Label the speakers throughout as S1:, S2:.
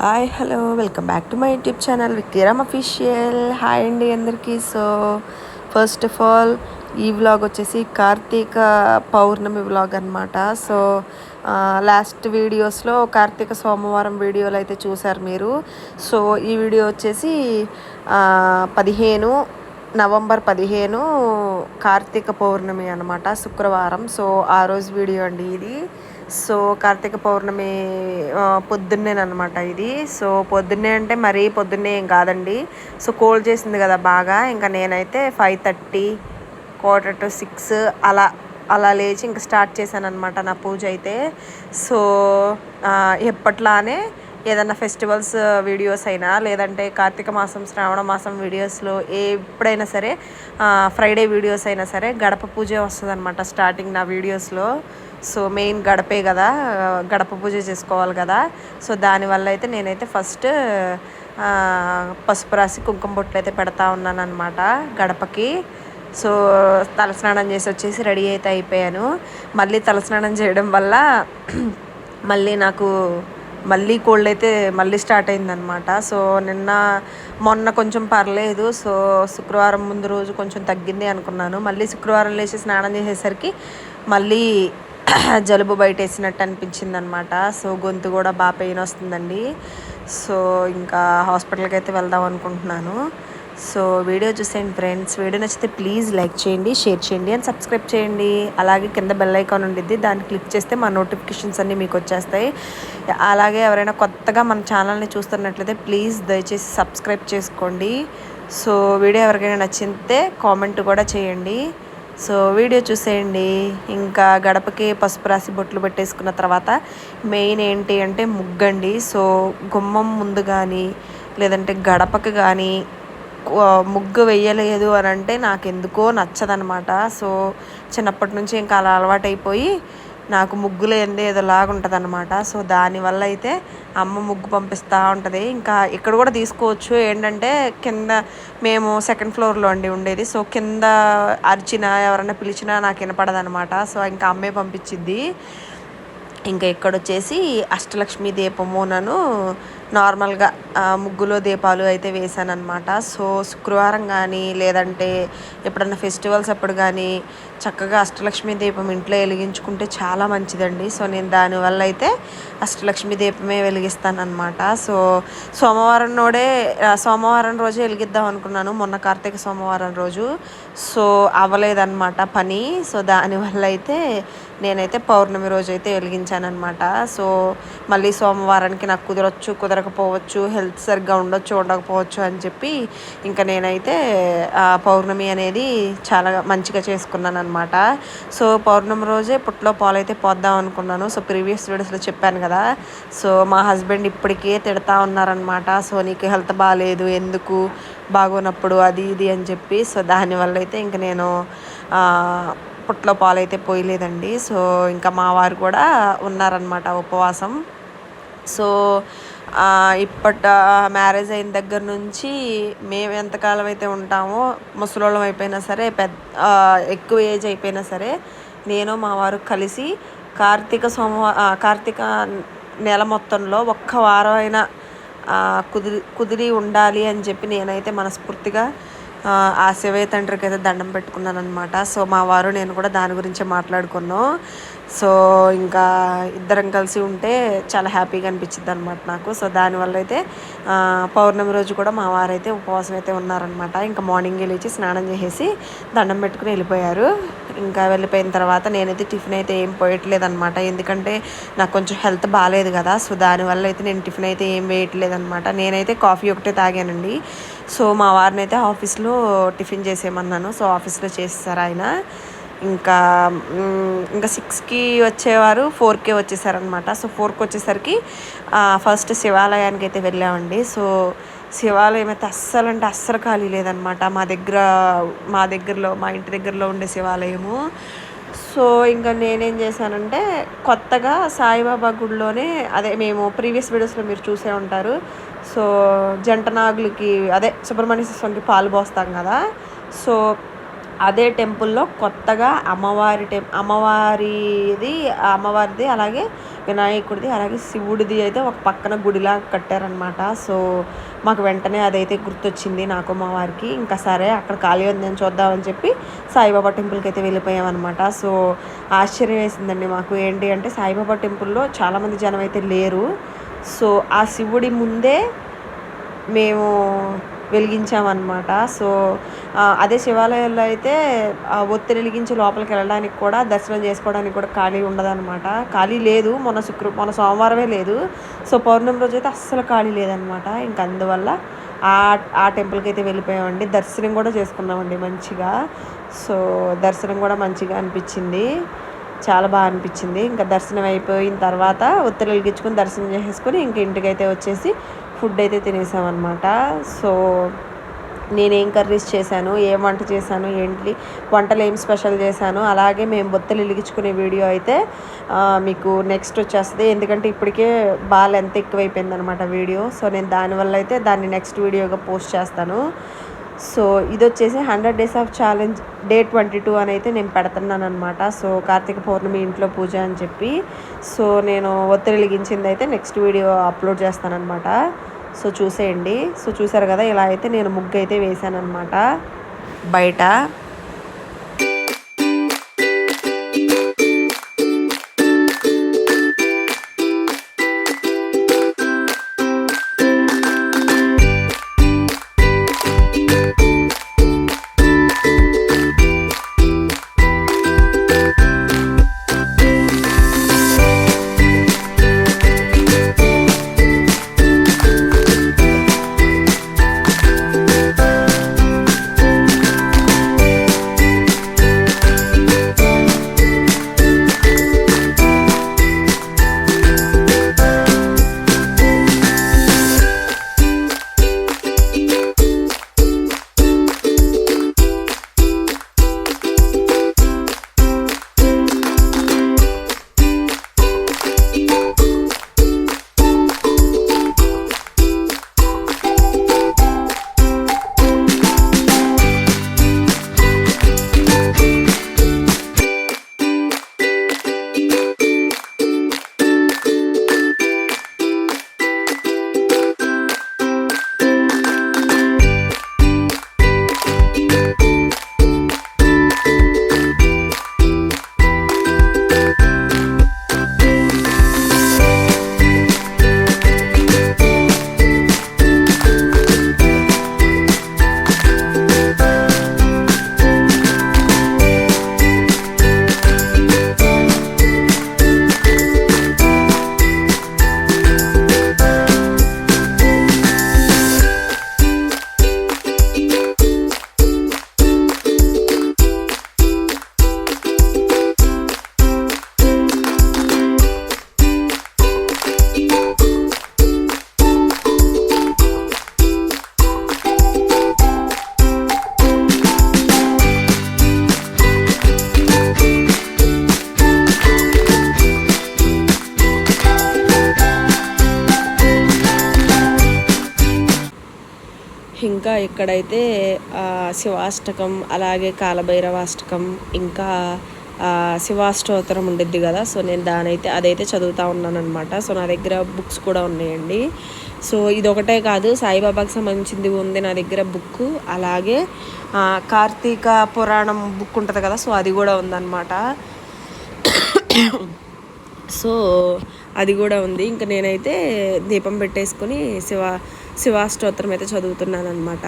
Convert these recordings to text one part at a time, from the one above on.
S1: Hi hello welcome back to my YouTube channel Vikkiram official. Hi అండి అందరికీ. So first of all ఈ vlog వచ్చేసి Karthika Pournami vlog అనమాట. So last వీడియోస్లో కార్తీక సోమవారం వీడియోలు అయితే చూసారు మీరు. సో ఈ వీడియో వచ్చేసి 15 నవంబర్ 15 కార్తీక పౌర్ణమి అనమాట, శుక్రవారం. సో ఆ రోజు వీడియో అండి ఇది. సో కార్తీక పౌర్ణమి పొద్దున్నేనమాట ఇది. సో పొద్దున్నే అంటే మరీ పొద్దున్నే ఏం కాదండి. సో కోల్డ్ చేసింది కదా బాగా, ఇంకా నేనైతే 5:30 4:45 అలా అలా లేచి ఇంకా స్టార్ట్ చేశాను అనమాట నా పూజ అయితే. సో ఎప్పట్లానే ఏదన్నా ఫెస్టివల్స్ వీడియోస్ అయినా, లేదంటే కార్తీక మాసం శ్రావణ మాసం వీడియోస్లో ఎప్పుడైనా సరే, ఫ్రైడే వీడియోస్ అయినా సరే గడప పూజే వస్తుంది అనమాట స్టార్టింగ్ నా వీడియోస్లో. సో మెయిన్ గడపే కదా, గడప పూజ చేసుకోవాలి కదా. సో దానివల్ల అయితే నేనైతే ఫస్ట్ పసుపు రాసి కుంకుమ బొట్లు అయితే పెడతా ఉన్నాను అనమాట గడపకి. సో తలస్నానం చేసి వచ్చేసి రెడీ అయితే అయిపోయాను. మళ్ళీ తలస్నానం చేయడం వల్ల మళ్ళీ నాకు కోల్డ్ అయితే మళ్ళీ స్టార్ట్ అయిందనమాట. సో మొన్న కొంచెం పర్లేదు. సో శుక్రవారం ముందు రోజు కొంచెం తగ్గింది అనుకున్నాను. మళ్ళీ శుక్రవారం లేచి స్నానం చేసేసరికి మళ్ళీ జలుబు బయట వేసినట్టు అనిపించింది అనమాట. సో గొంతు కూడా బాగా పెయిన్ వస్తుందండి. సో ఇంకా హాస్పిటల్కి అయితే వెళ్దాం అనుకుంటున్నాను. సో వీడియో చూసేయండి ఫ్రెండ్స్. వీడియో నచ్చితే ప్లీజ్ లైక్ చేయండి, షేర్ చేయండి అండ్ సబ్స్క్రైబ్ చేయండి. అలాగే కింద బెల్ ఐకాన్ ఉండిద్ది, దాన్ని క్లిక్ చేస్తే మా నోటిఫికేషన్స్ అన్నీ మీకు వచ్చేస్తాయి. అలాగే ఎవరైనా కొత్తగా మన ఛానల్ని చూస్తున్నట్లయితే ప్లీజ్ దయచేసి సబ్స్క్రైబ్ చేసుకోండి. సో వీడియో ఎవరికైనా నచ్చితే కామెంట్ కూడా చేయండి. సో వీడియో చూసేయండి. ఇంకా గడపకి పసుపు రాసి బొట్లు పెట్టేసుకున్న తర్వాత మెయిన్ ఏంటి అంటే ముగ్గండి. సో గుమ్మం ముందు కానీ లేదంటే గడపకి కానీ ముగ్గు వేయలేదు అని అంటే నాకు ఎందుకో నచ్చదనమాట. సో చిన్నప్పటి నుంచి ఇంకా అలా అలవాటైపోయి నాకు ముగ్గులు ఏంది ఏదోలాగా ఉంటుంది అనమాట. సో దానివల్ల అయితే అమ్మ ముగ్గు పంపిస్తూ ఉంటుంది. ఇంకా ఇక్కడ కూడా తీసుకోవచ్చు. ఏంటంటే కింద మేము సెకండ్ ఫ్లోర్లో అండి ఉండేది. సో కింద అరిచినా ఎవరైనా పిలిచినా నాకు వినపడదనమాట. సో ఇంకా అమ్మే పంపించిద్ది. ఇంకా ఇక్కడ వచ్చేసి అష్టలక్ష్మి దీపమునను నార్మల్గా ముగ్గులో దీపాలు అయితే వేసాను అనమాట. సో శుక్రవారం కానీ లేదంటే ఎప్పుడన్నా ఫెస్టివల్స్ అప్పుడు కానీ చక్కగా అష్టలక్ష్మి దీపం ఇంట్లో వెలిగించుకుంటే చాలా మంచిదండి. సో నేను దానివల్ల అయితే అష్టలక్ష్మి దీపమే వెలిగిస్తాను అనమాట. సో సోమవారం రోజే వెలిగిద్దాం అనుకున్నాను, మొన్న కార్తీక సోమవారం రోజు. సో అవ్వలేదన్నమాట పని. సో దానివల్ల అయితే నేనైతే పౌర్ణమి రోజు అయితే వెలిగించాను అనమాట. సో మళ్ళీ సోమవారానికి నాకు కుదరకపోవచ్చు, హెల్త్ సరిగ్గా ఉండకపోవచ్చు అని చెప్పి ఇంకా నేనైతే పౌర్ణమి అనేది చాలా మంచిగా చేసుకున్నాను అనమాట. సో పౌర్ణమి రోజే పుట్లో పాలు అయితే పోద్దాం అనుకున్నాను. సో ప్రీవియస్ వీడియోస్లో చెప్పాను కదా. సో మా హస్బెండ్ ఇప్పటికే తిడతా ఉన్నారనమాట. సో నీకు హెల్త్ బాగాలేదు, ఎందుకు బాగోనప్పుడు అది ఇది అని చెప్పి. సో దానివల్ల అయితే ఇంక నేను పుట్లో పాలు అయితే పోయలేదండి. సో ఇంకా మా వారు కూడా ఉన్నారనమాట ఉపవాసం. సో మ్యారేజ్ అయిన దగ్గర నుంచి మేము ఎంతకాలం అయితే ఉంటామో, ముసలోళ్ళం అయిపోయినా సరే, ఎక్కువ ఏజ్ అయిపోయినా సరే, నేను మా వారు కలిసి కార్తీక నెల మొత్తంలో ఒక్క వారం అయినా కుదిరి ఉండాలి అని చెప్పి నేనైతే మనస్ఫూర్తిగా ఆ శివయ్య తండ్రికి అయితే దండం పెట్టుకున్నాను అనమాట. సో మా వారు నేను కూడా దాని గురించే మాట్లాడుకున్నాం. సో ఇంకా ఇద్దరం కలిసి ఉంటే చాలా హ్యాపీగా అనిపించింది అనమాట నాకు. సో దానివల్ల అయితే పౌర్ణమి రోజు కూడా మా వారైతే ఉపవాసం అయితే ఉన్నారనమాట. ఇంకా మార్నింగే లేచి స్నానం చేసేసి దండం పెట్టుకుని వెళ్ళిపోయారు. ఇంకా వెళ్ళిపోయిన తర్వాత నేనైతే టిఫిన్ అయితే ఏం పోయట్లేదు అనమాట. ఎందుకంటే నాకు కొంచెం హెల్త్ బాగాలేదు కదా. సో దానివల్ల అయితే నేను టిఫిన్ అయితే ఏం వేయట్లేదు అనమాట. నేనైతే కాఫీ ఒకటే తాగానండి. సో మా వారిని అయితే ఆఫీస్లో టిఫిన్ చేసేయమన్నాను. సో ఆఫీస్లో చేసేసారు ఆయన. ఇంకా 6కి వచ్చేవారు, 4కే వచ్చేసారనమాట. సో 4కి వచ్చేసరికి ఫస్ట్ శివాలయానికి అయితే వెళ్ళామండి. సో శివాలయం అయితే అస్సలు ఖాళీ లేదనమాట. మా ఇంటి దగ్గరలో ఉండే శివాలయము. సో ఇంకా నేనేం చేశానంటే కొత్తగా సాయిబాబా గుడిలోనే, అదే మేము ప్రీవియస్ వీడియోస్లో మీరు చూసే ఉంటారు. సో జంట నాగులకి, అదే సుబ్రహ్మణ్య స్వామికి పాలు పోస్తాం కదా. సో అదే టెంపుల్లో కొత్తగా అమ్మవారిది అలాగే వినాయకుడిది అలాగే శివుడిది అయితే ఒక పక్కన గుడిలా కట్టారనమాట. సో మాకు వెంటనే అదైతే గుర్తొచ్చింది నాకు మా వారికి. ఇంకా సరే అక్కడ ఖాళీ ఉందని చూద్దామని చెప్పి సాయిబాబా టెంపుల్కి అయితే వెళ్ళిపోయామన్నమాట. సో ఆశ్చర్యం వేసిందండి మాకు. ఏంటి అంటే సాయిబాబా టెంపుల్లో చాలామంది జనం అయితే లేరు. సో ఆ శివుడి ముందే మేము వెలిగించామన్నమాట. సో అదే శివాలయాల్లో అయితే ఒత్తిడి వెలిగించి లోపలికి వెళ్ళడానికి కూడా దర్శనం చేసుకోవడానికి కూడా ఖాళీ ఉండదన్నమాట. ఖాళీ లేదు. మొన్న సోమవారమే లేదు. సో పౌర్ణమి రోజు అయితే అస్సలు ఖాళీ లేదనమాట. ఇంక అందువల్ల ఆ టెంపుల్కి అయితే వెళ్ళిపోయామండి. దర్శనం కూడా చేసుకున్నామండి మంచిగా. సో దర్శనం కూడా మంచిగా అనిపించింది, చాలా బాగా అనిపించింది. ఇంకా దర్శనం అయిపోయిన తర్వాత ఒత్తిడి వెలిగించుకొని దర్శనం చేసేసుకొని ఇంక ఇంటికైతే వచ్చేసి ఫుడ్ అయితే తినేసామన్నమాట. సో నేనేం కర్రీస్ చేశాను, ఏం వంట చేశాను, వంటలు ఏం స్పెషల్ చేశాను, అలాగే మేము బొత్తలు వెలిగించుకునే వీడియో అయితే మీకు నెక్స్ట్ వచ్చేస్తుంది. ఎందుకంటే ఇప్పటికే బాగా లెంత్ ఎక్కువైపోయిందనమాట వీడియో. సో నేను దానివల్ల అయితే దాన్ని నెక్స్ట్ వీడియోగా పోస్ట్ చేస్తాను. సో ఇది వచ్చేసి 100 Days of Challenge Day 22 అని అయితే నేను పెడుతున్నాను అనమాట. సో కార్తీక పౌర్ణమి ఇంట్లో పూజ అని చెప్పి. సో నేను ఒత్తిడి వెలిగించింది అయితే నెక్స్ట్ వీడియో అప్లోడ్ చేస్తానన్నమాట. సో చూసేయండి. సో చూసారు కదా, ఇలా అయితే నేను ముగ్గు అయితే వేసాను అనమాట బయట. ఇంకా ఇక్కడైతే శివాష్టకం అలాగే కాలభైరవాష్టకం ఇంకా శివాష్టోత్తరం ఉండిద్ది కదా. సో నేను అదైతే చదువుతూ ఉన్నాను అనమాట. సో నా దగ్గర బుక్స్ కూడా ఉన్నాయండి. సో ఇదొకటే కాదు, సాయిబాబాకి సంబంధించింది ఉంది నా దగ్గర బుక్. అలాగే కార్తీక పురాణం బుక్ ఉంటుంది కదా, సో అది కూడా ఉందన్నమాట. సో అది కూడా ఉంది. ఇంకా నేనైతే దీపం పెట్టేసుకొని శివాష్టోత్తరం అయితే చదువుతున్నాను అనమాట.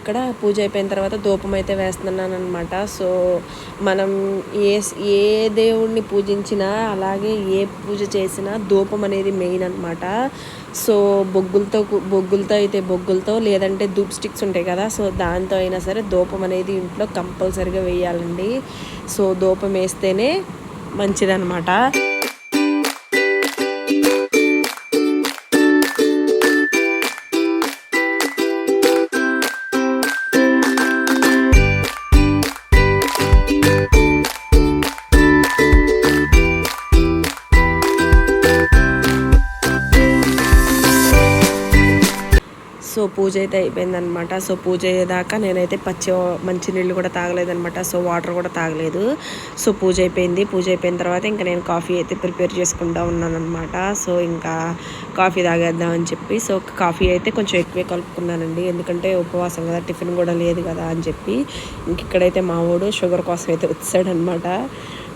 S1: ఇక్కడ పూజ అయిపోయిన తర్వాత ధూపం అయితే వేస్తున్నాను అనమాట. సో మనం ఏ దేవుణ్ణి పూజించినా అలాగే ఏ పూజ చేసినా ధూపం అనేది మెయిన్ అనమాట. సో బొగ్గులతో లేదంటే ధూప్ స్టిక్స్ ఉంటాయి కదా, సో దాంతో అయినా సరే ధూపం అనేది ఇంట్లో కంపల్సరీగా వేయాలండి. సో ధూపం వేస్తేనే మంచిదన్నమాట. సో పూజ అయితే అయిపోయిందనమాట. సో పూజ అయ్యేదాకా నేనైతే మంచినీళ్ళు కూడా తాగలేదనమాట. సో వాటర్ కూడా తాగలేదు. సో పూజ అయిపోయిన తర్వాత ఇంకా నేను కాఫీ అయితే ప్రిపేర్ చేసుకుంటూ ఉన్నాను అనమాట. సో ఇంకా కాఫీ తాగేద్దామని చెప్పి సో కాఫీ అయితే కొంచెం ఎక్కువే కలుపుకున్నానండి. ఎందుకంటే ఉపవాసం కదా, టిఫిన్ కూడా లేదు కదా అని చెప్పి. ఇంక ఇక్కడైతే మా వాడు షుగర్ కోసం అయితే వచ్చాడనమాట.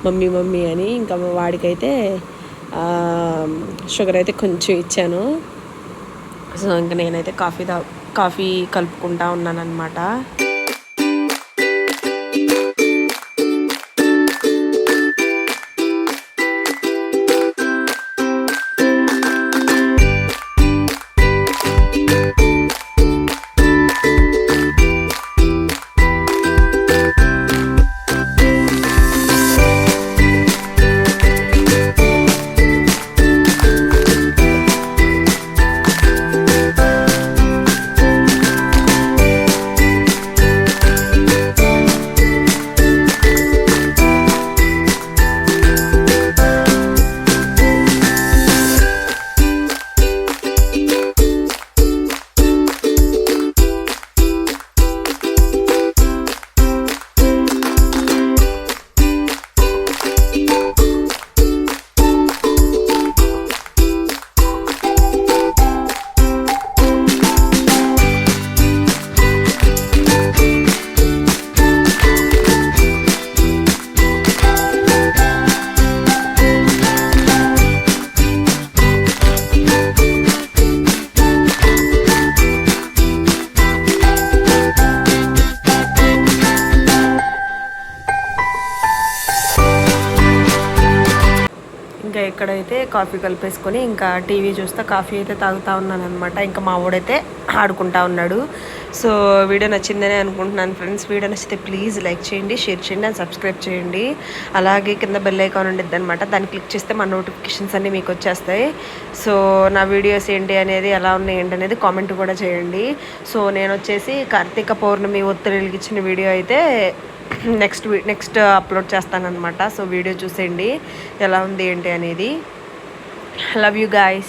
S1: మమ్మీ అని. ఇంకా వాడికైతే షుగర్ అయితే కొంచెం ఇచ్చాను. సో ఇంకా నేనైతే కాఫీ కలుపుకుంటా ఉన్నాను అనమాట. ఇంకా ఇక్కడైతే కాఫీ కలిపేసుకొని ఇంకా టీవీ చూస్తా కాఫీ అయితే తాగుతూ ఉన్నాను అనమాట. ఇంకా మా వాడైతే ఆడుకుంటా ఉన్నాడు. సో వీడియో నచ్చిందని అనుకుంటున్నాను ఫ్రెండ్స్. వీడియో నచ్చితే ప్లీజ్ లైక్ చేయండి, షేర్ చేయండి అండ్ సబ్స్క్రైబ్ చేయండి. అలాగే కింద బెల్ ఐకాన్ ఉండిద్ది అనమాట. దాన్ని క్లిక్ చేస్తే మన నోటిఫికేషన్స్ అన్నీ మీకు వచ్చేస్తాయి. సో నా వీడియోస్ ఏంటి అనేది, ఎలా ఉన్నాయి ఏంటి అనేది కామెంట్ కూడా చేయండి. సో నేను వచ్చేసి కార్తీక పౌర్ణమి ఒత్తిడి వెలిగించిన వీడియో అయితే నెక్స్ట్ అప్లోడ్ చేస్తానన్నమాట. సో వీడియో చూసేయండి ఎలా ఉంది ఏంటి అనేది. Love you guys.